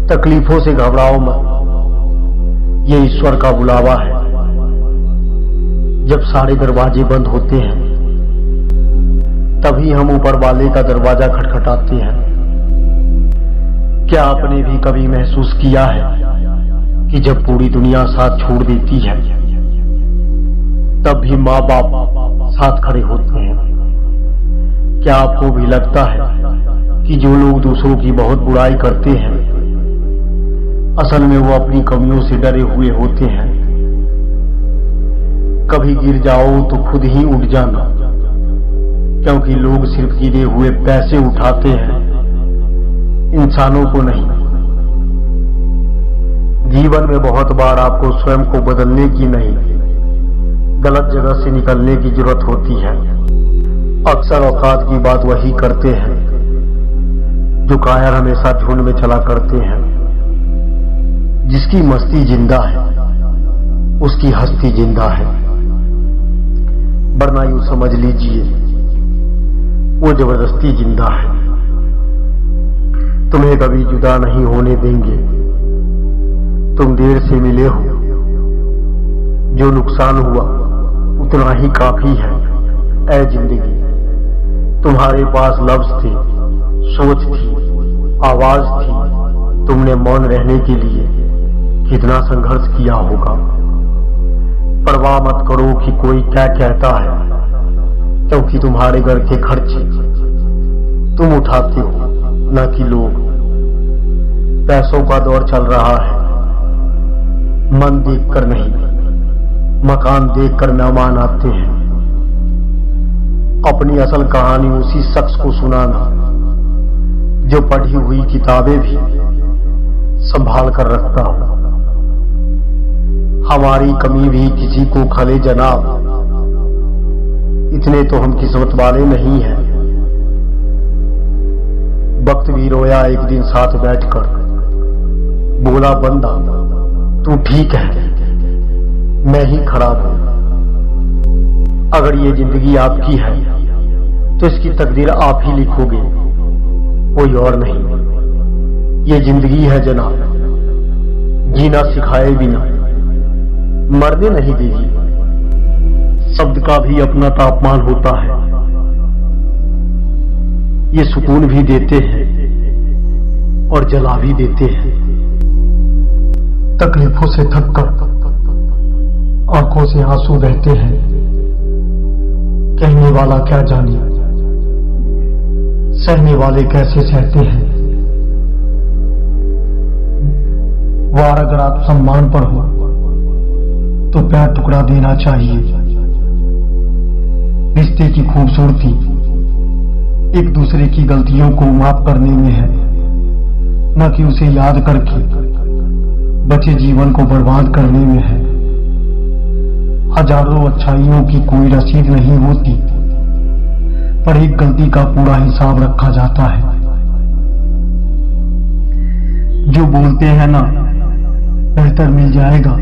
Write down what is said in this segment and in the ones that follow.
तकलीफों से घबराओ मत, ये ईश्वर का बुलावा है। जब सारे दरवाजे बंद होते हैं तभी हम ऊपर वाले का दरवाजा खटखटाते हैं। क्या आपने भी कभी महसूस किया है कि जब पूरी दुनिया साथ छोड़ देती है तब भी माँ बाप साथ खड़े होते हैं? क्या आपको भी लगता है कि जो लोग दूसरों की बहुत बुराई करते हैं असल में वो अपनी कमियों से डरे हुए होते हैं? कभी गिर जाओ तो खुद ही उठ जाना, क्योंकि लोग सिर्फ गिरे हुए पैसे उठाते हैं, इंसानों को नहीं। जीवन में बहुत बार आपको स्वयं को बदलने की नहीं, गलत जगह से निकलने की जरूरत होती है। अक्सर औकात की बात वही करते हैं जो कायर हमेशा झुंड में चला करते हैं। जिसकी मस्ती जिंदा है उसकी हस्ती जिंदा है, वरना यूं समझ लीजिए वो जबरदस्ती जिंदा है। तुम्हें कभी जुदा नहीं होने देंगे, तुम देर से मिले हो। जो नुकसान हुआ उतना ही काफी है ऐ जिंदगी। तुम्हारे पास लफ्ज थे, सोच थी, आवाज थी, तुमने मौन रहने के लिए कितना संघर्ष किया होगा। परवाह मत करो कि कोई क्या कहता है, क्योंकि तुम्हारे घर के खर्चे तुम उठाते हो, न कि लोग। पैसों का दौर चल रहा है, मन देखकर नहीं, मकान देखकर मेहमान आते हैं। अपनी असल कहानी उसी शख्स को सुनाना जो पढ़ी हुई किताबें भी संभाल कर रखता हो। हमारी कमी भी किसी को खले जनाब, इतने तो हम किस्मत वाले नहीं हैं। वक्त भी रोया एक दिन साथ बैठकर, बोला बंदा तू ठीक है, मैं ही खराब हूं। अगर ये जिंदगी आपकी है तो इसकी तकदीर आप ही लिखोगे, कोई और नहीं। ये जिंदगी है जनाब, जीना सिखाए बिना मरने नहीं देगी। शब्द का भी अपना तापमान होता है, ये सुकून भी देते हैं और जला भी देते हैं। तकलीफों से थककर आंखों से आंसू बहते हैं, कहने वाला क्या जाने, सहने वाले कैसे सहते हैं। वार अगर आप सम्मान पर हो तो पैर टुकड़ा देना चाहिए। रिश्ते की खूबसूरती एक दूसरे की गलतियों को माफ करने में है, न कि उसे याद करके बचे जीवन को बर्बाद करने में है। हजारों अच्छाइयों की कोई रसीद नहीं होती, पर एक गलती का पूरा हिसाब रखा जाता है। जो बोलते हैं ना बेहतर मिल जाएगा,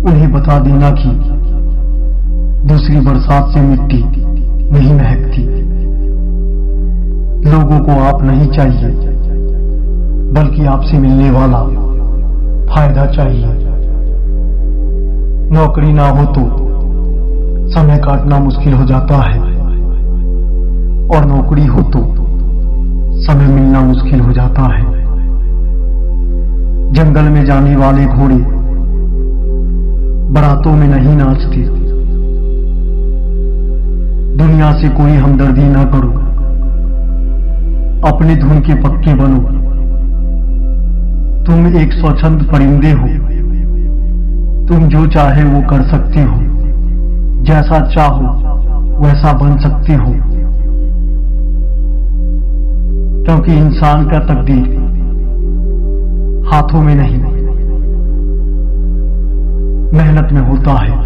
उन्हें बता देना कि दूसरी बरसात से मिट्टी नहीं महकती। लोगों को आप नहीं चाहिए, बल्कि आपसे मिलने वाला फायदा चाहिए। नौकरी ना हो तो समय काटना मुश्किल हो जाता है, और नौकरी हो तो समय मिलना मुश्किल हो जाता है। जंगल में जाने वाले घोड़े बारातों में नहीं नाचते। दुनिया से कोई हमदर्दी ना करो, अपने धुन के पक्के बनो। तुम एक स्वच्छंद परिंदे हो, तुम जो चाहे वो कर सकते हो, जैसा चाहो वैसा बन सकते हो। क्योंकि इंसान का तकदीर हाथों में नहीं, मेहनत में होता है।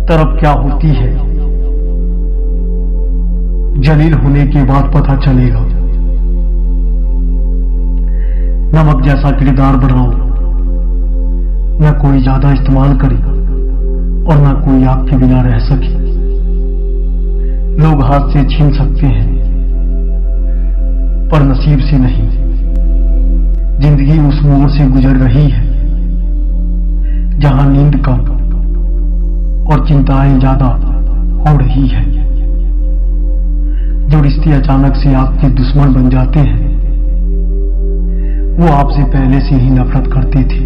तरफ क्या होती है जलील होने के बाद पता चलेगा। नमक जैसा किरदार बनाओ, न कोई ज्यादा इस्तेमाल करे और न कोई आपके बिना रह सके। लोग हाथ से छीन सकते हैं पर नसीब से नहीं, जिंदगी उस मोड़ से गुजर रही है जहां नींद कम और चिंताएं ज्यादा हो रही है। जो रिश्ते अचानक से आपके दुश्मन बन जाते हैं, वो आपसे पहले से ही नफरत करते थे,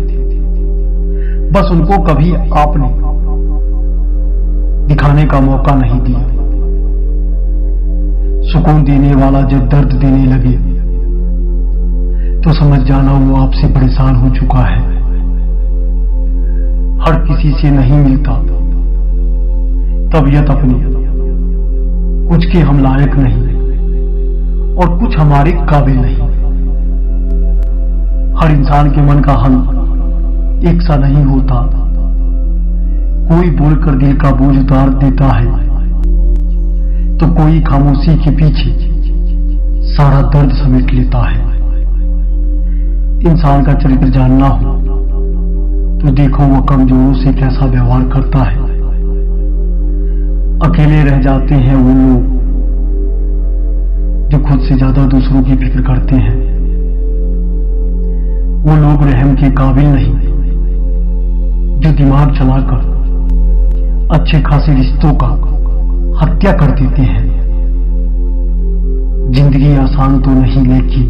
बस उनको कभी आपने दिखाने का मौका नहीं दिया। सुकून देने वाला जब दर्द देने लगे तो समझ जाना वो आपसे परेशान हो चुका है। हर किसी से नहीं मिलता तबीयत अपनी, कुछ के हम लायक नहीं और कुछ हमारे काबिल नहीं। हर इंसान के मन का हल एक सा नहीं होता, कोई बोलकर दिल का बोझ उतार देता है तो कोई खामोशी के पीछे सारा दर्द समेट लेता है। इंसान का चरित्र जानना हो तो देखो वो कमजोरों से कैसा व्यवहार करता है। अकेले रह जाते हैं वो लोग जो खुद से ज्यादा दूसरों की फिक्र करते हैं। वो लोग रहम के काबिल नहीं जो दिमाग चलाकर अच्छे खासे रिश्तों का हत्या कर देते हैं। जिंदगी आसान तो नहीं, लेकिन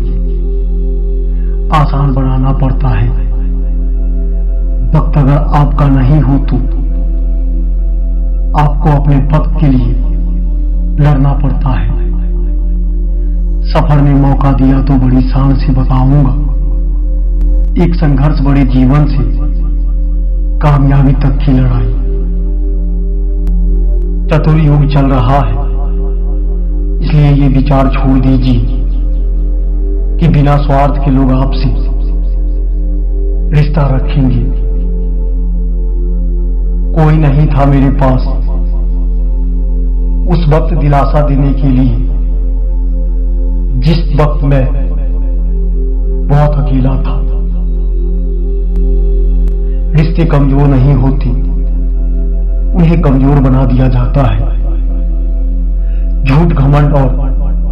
आसान बनाना पड़ता है। वक्त अगर आपका नहीं हो तो आपको अपने पद के लिए लड़ना पड़ता है। सफर में मौका दिया तो बड़ी शान से बताऊंगा, एक संघर्ष बड़े जीवन से कामयाबी तक की लड़ाई। चतुर्युग चल रहा है, इसलिए ये विचार छोड़ दीजिए कि बिना स्वार्थ के लोग आपसे रिश्ता रखेंगे। कोई नहीं था मेरे पास उस वक्त दिलासा देने के लिए, जिस वक्त मैं बहुत अकेला था। रिश्ते कमजोर नहीं होते, उन्हें कमजोर बना दिया जाता है झूठ, घमंड और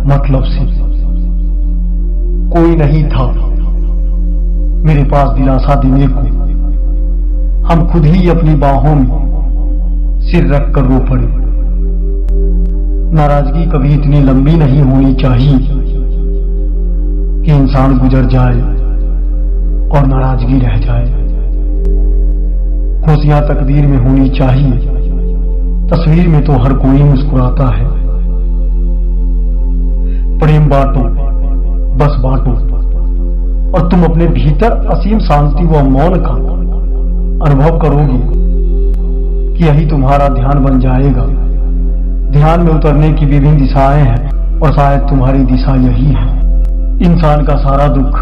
मतलब से। कोई नहीं था मेरे पास दिलासा देने को, हम खुद ही अपनी बाहों में सिर रखकर रो पड़े। नाराजगी कभी इतनी लंबी नहीं होनी चाहिए कि इंसान गुजर जाए और नाराजगी रह जाए। खुशियां तकदीर में होनी चाहिए, तस्वीर में तो हर कोई मुस्कुराता है। प्रेम बांटो, बस बांटो, और तुम अपने भीतर असीम शांति व मौन का अनुभव करोगे कि यही तुम्हारा ध्यान बन जाएगा। ध्यान में उतरने की विभिन्न दिशाएं हैं और शायद तुम्हारी दिशा यही है। इंसान का सारा दुख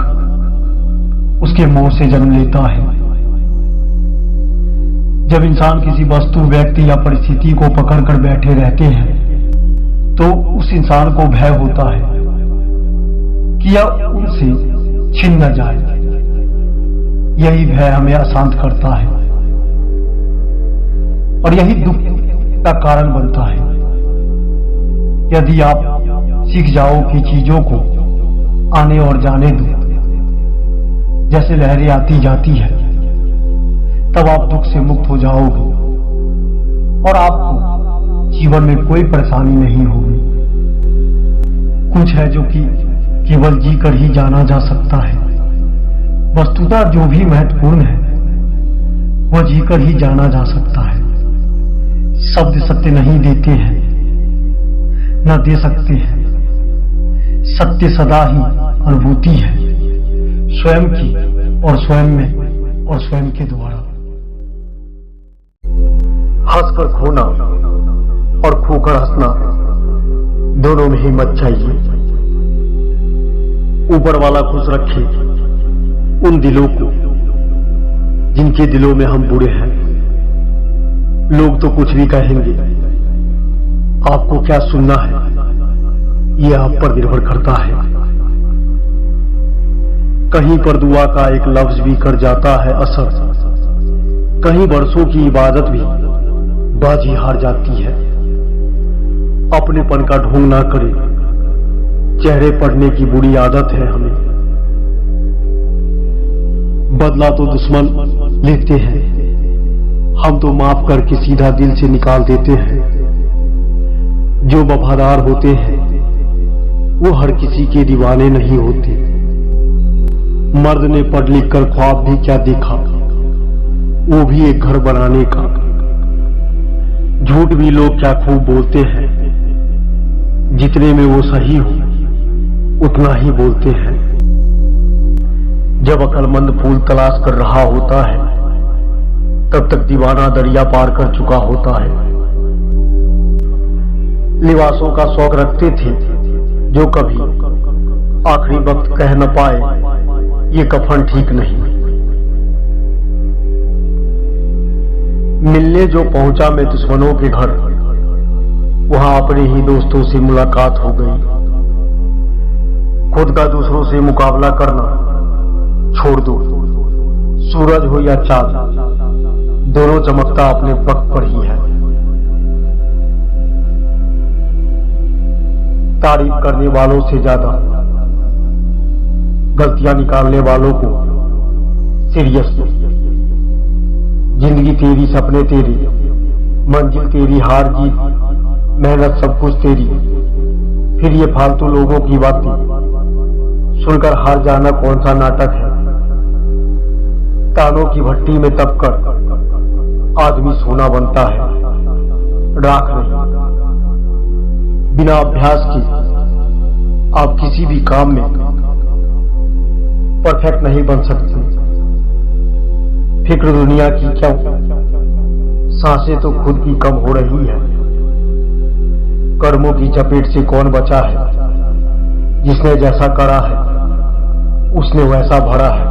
उसके मोह से जन्म लेता है। जब इंसान किसी वस्तु, व्यक्ति या परिस्थिति को पकड़कर बैठे रहते हैं तो उस इंसान को भय होता है कि यह उनसे छिन न जाए। यही भय हमें अशांत करता है और यही दुख का कारण बनता है। यदि आप सीख जाओ कि चीजों को आने और जाने दो, जैसे लहरें आती जाती है, तब आप दुख से मुक्त हो जाओगे और आपको जीवन में कोई परेशानी नहीं होगी। कुछ है जो कि केवल जीकर ही जाना जा सकता है। वस्तुतः जो भी महत्वपूर्ण है वह जीकर ही जाना जा सकता है। शब्द सत्य नहीं देते हैं, न दे सकते हैं। सत्य सदा ही अनुभूति है, स्वयं की और स्वयं में और स्वयं के द्वारा। हंसकर खोना और खोकर हंसना दोनों में हिम्मत चाहिए। ऊपर वाला खुश रखे उन दिलों को जिनके दिलों में हम बुरे हैं। लोग तो कुछ भी कहेंगे, आपको क्या सुनना है ये आप पर निर्भर करता है। कहीं पर दुआ का एक लफ्ज भी कर जाता है असर, कहीं बरसों की इबादत भी बाजी हार जाती है। अपनेपन का ढोंग ना करे चेहरे पढ़ने की बुरी आदत है हमें। बदला तो दुश्मन लेते हैं, हम तो माफ करके सीधा दिल से निकाल देते हैं। जो वफादार होते हैं वो हर किसी के दीवाने नहीं होते। मर्द ने पढ़ लिख कर ख्वाब भी क्या देखा, वो भी एक घर बनाने का। झूठ भी लोग क्या खूब बोलते हैं, जितने में वो सही हो उतना ही बोलते हैं। जब अक्लमंद फूल तलाश कर रहा होता है तब तक दीवाना दरिया पार कर चुका होता है। लिबासों का शौक रखते थे जो कभी आखिरी वक्त कह न पाए ये कफन ठीक नहीं। मिलने जो पहुंचा मैं दुश्मनों के घर, वहां अपने ही दोस्तों से मुलाकात हो गई। खुद का दूसरों से मुकाबला करना छोड़ दो। सूरज हो या चांद, दोनों चमकता अपने वक्त पर ही है। तारीफ करने वालों से ज्यादा गलतियां निकालने वालों को सीरियस लो। जिंदगी तेरी, सपने तेरी, मंजिल तेरी, हार जीत मेहनत सब कुछ तेरी। फिर ये फालतू लोगों की बातें सुनकर हार जाना कौन सा नाटक है। तानों की भट्टी में तपकर आदमी सोना बनता है, राख नहीं। बिना अभ्यास के आप किसी भी काम में परफेक्ट नहीं बन सकते। फिक्र दुनिया की क्यों, सांसें तो खुद की कम हो रही है। कर्मों की चपेट से कौन बचा है, जिसने जैसा करा है उसने वैसा भरा है।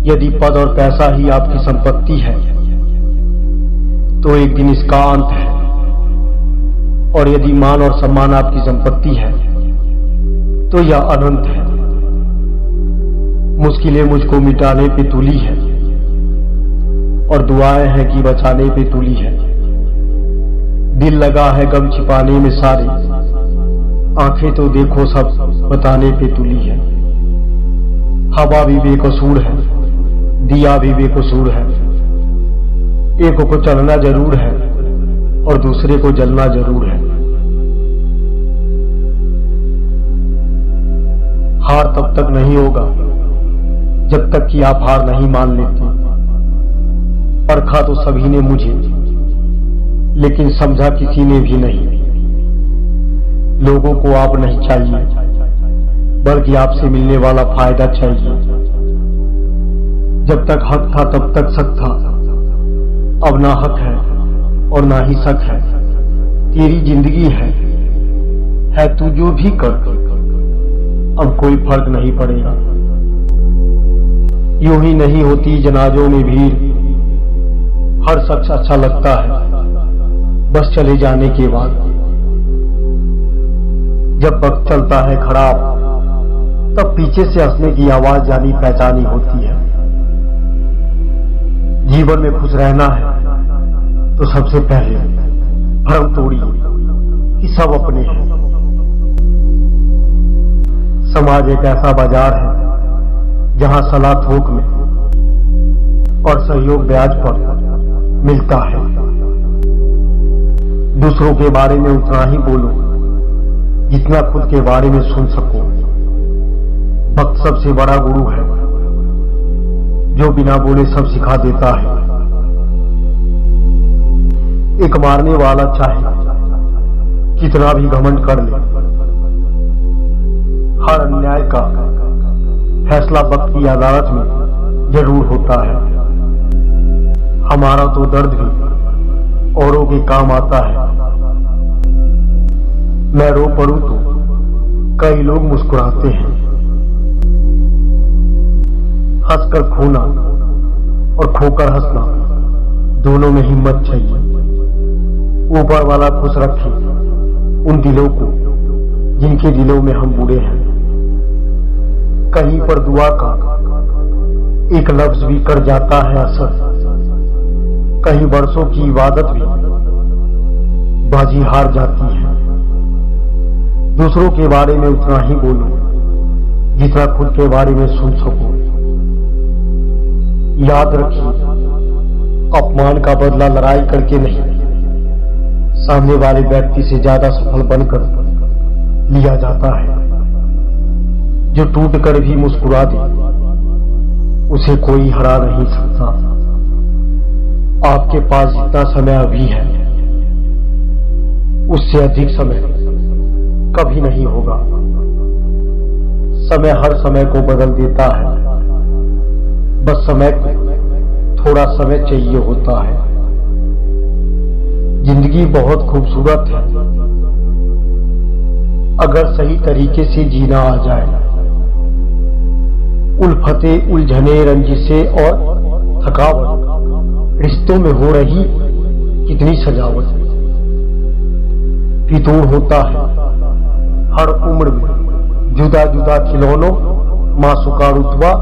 यदि पद और पैसा ही आपकी संपत्ति है तो एक दिन इसका अंत है, और यदि मान और सम्मान आपकी संपत्ति है तो यह अनंत है। मुश्किलें मुझको मिटाने पे तुली है और दुआएं हैं कि बचाने पे तुली है। दिल लगा है गम छिपाने में सारे, आंखें तो देखो सब बताने पे तुली है। हवा भी बेकसूर है, दिया भी बेकसूर है। एक को चलना जरूर है और दूसरे को जलना जरूर है। हार तब तक नहीं होगा जब तक कि आप हार नहीं मान लेते। परखा तो सभी ने मुझे, लेकिन समझा किसी ने भी नहीं। लोगों को आप नहीं चाहिए, बल्कि आपसे मिलने वाला फायदा चाहिए। जब तक हक था तब तक शक था, अब ना हक है और ना ही शक है। तेरी जिंदगी है तू जो भी कर, अब कोई फर्क नहीं पड़ेगा। यूं ही नहीं होती जनाजों में भीड़, हर शख्स अच्छा लगता है बस चले जाने के बाद। जब वक्त चलता है खराब तब पीछे से हंसने की आवाज जानी पहचानी होती है। जीवन में खुश रहना है तो सबसे पहले भ्रम तोड़िए कि सब अपने हैं। समाज एक ऐसा बाजार है जहां सलाह थोक में और सहयोग ब्याज पर मिलता है। दूसरों के बारे में उतना ही बोलो जितना खुद के बारे में सुन सको। वक्त सबसे बड़ा गुरु है जो बिना बोले सब सिखा देता है। एक मारने वाला चाहे कितना भी घमंड कर ले, हर अन्याय का फैसला वक्त की अदालत में जरूर होता है। हमारा तो दर्द भी औरों के काम आता है। मैं रो पड़ूं तो कई लोग मुस्कुराते हैं। हंसकर खोना और खोकर हंसना दोनों में हिम्मत चाहिए। ऊपर वाला खुश रखे उन दिलों को जिनके दिलों में हम बुरे हैं। कहीं पर दुआ का एक लफ्ज भी कर जाता है असर, कहीं वर्षों की इबादत भी बाजी हार जाती है। दूसरों के बारे में उतना ही बोलो जितना खुद के बारे में सुन सको। याद रखिए, अपमान का बदला लड़ाई करके नहीं, सामने वाले व्यक्ति से ज्यादा सफल बनकर लिया जाता है। जो टूट कर भी मुस्कुरा दे उसे कोई हरा नहीं सकता। आपके पास जितना समय अभी है उससे अधिक समय कभी नहीं होगा। समय हर समय को बदल देता है, बस समय को थोड़ा समय चाहिए होता है। जिंदगी बहुत खूबसूरत है अगर सही तरीके से जीना आ जाए। उल्फते, उलझने, रंजिशें और थकावट, रिश्तों में हो रही कितनी सजावट। फितूर होता है हर उम्र में जुदा जुदा खिलौनों, मासूका रुतबा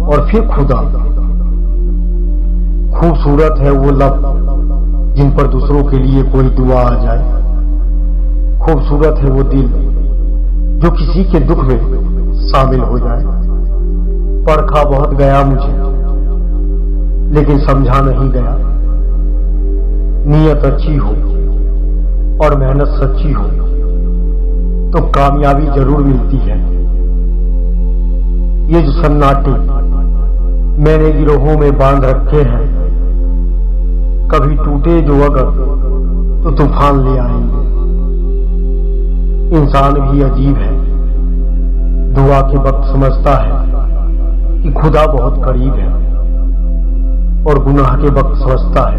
और फिर खुदा। खूबसूरत है वो लब जिन पर दूसरों के लिए कोई दुआ आ जाए। खूबसूरत है वो दिल जो किसी के दुख में शामिल हो जाए। परखा बहुत गया मुझे लेकिन समझा नहीं गया। नीयत अच्छी हो और मेहनत सच्ची हो तो कामयाबी जरूर मिलती है। ये जो सन्नाटे मैंने गिरोहों में बांध रखे हैं, कभी टूटे जो अगर तो तूफान ले आएंगे। इंसान भी अजीब है, दुआ के वक्त समझता है कि खुदा बहुत करीब है और गुनाह के वक्त समझता है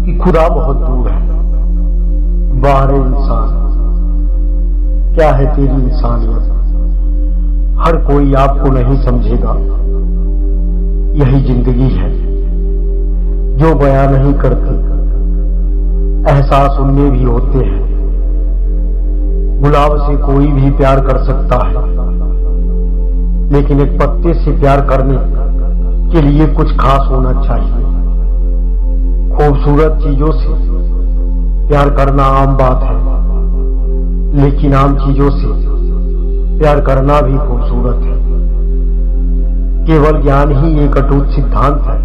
कि खुदा बहुत दूर है। बाहर इंसान, क्या है तेरी इंसानियत? हर कोई आपको नहीं समझेगा, यही जिंदगी है जो बयां नहीं करती। एहसास उनमें भी होते हैं। गुलाब से कोई भी प्यार कर सकता है, लेकिन एक पत्ते से प्यार करने के लिए कुछ खास होना चाहिए। खूबसूरत चीजों से प्यार करना आम बात है, लेकिन आम चीजों से प्यार करना भी खूबसूरत है। केवल ज्ञान ही एक अटूट सिद्धांत है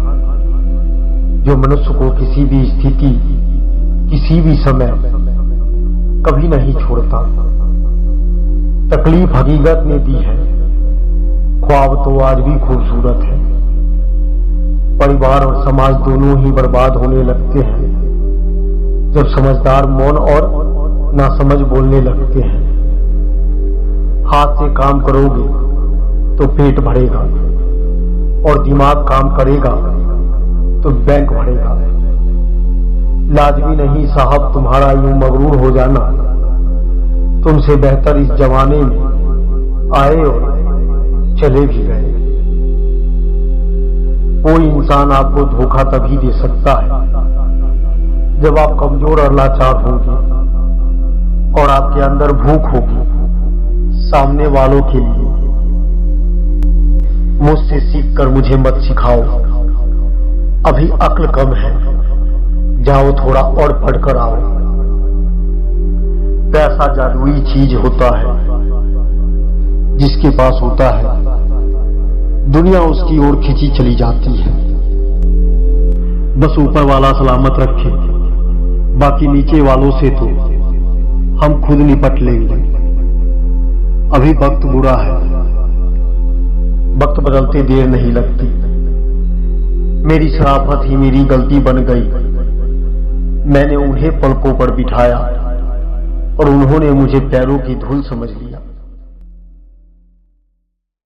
जो मनुष्य को किसी भी स्थिति, किसी भी समय कभी नहीं छोड़ता। तकलीफ हकीकत ने दी है, ख्वाब तो आज भी खूबसूरत है। परिवार और समाज दोनों ही बर्बाद होने लगते हैं जब समझदार मौन और नासमझ बोलने लगते हैं। हाथ से काम करोगे तो पेट भरेगा और दिमाग काम करेगा तो बैंक भरेगा। लाजमी नहीं साहब तुम्हारा यूं मगरूर हो जाना। तुमसे बेहतर इस जमाने में आए और चले भी गए। कोई इंसान आपको धोखा तभी दे सकता है जब आप कमजोर और लाचार होंगे और आपके अंदर भूख होगी सामने वालों के लिए। मुझसे सीखकर मुझे मत सिखाओ, अभी अक्ल कम है, जाओ थोड़ा और पढ़कर आओ। पैसा जादुई चीज होता है, जिसके पास होता है दुनिया उसकी ओर खींची चली जाती है। बस ऊपर वाला सलामत रखे, बाकी नीचे वालों से तो हम खुद निपट लेंगे। अभी वक्त बुरा है, वक्त बदलते देर नहीं लगती। मेरी शराफत ही मेरी गलती बन गई। मैंने उन्हें पलकों पर बिठाया और उन्होंने मुझे पैरों की धूल समझ लिया।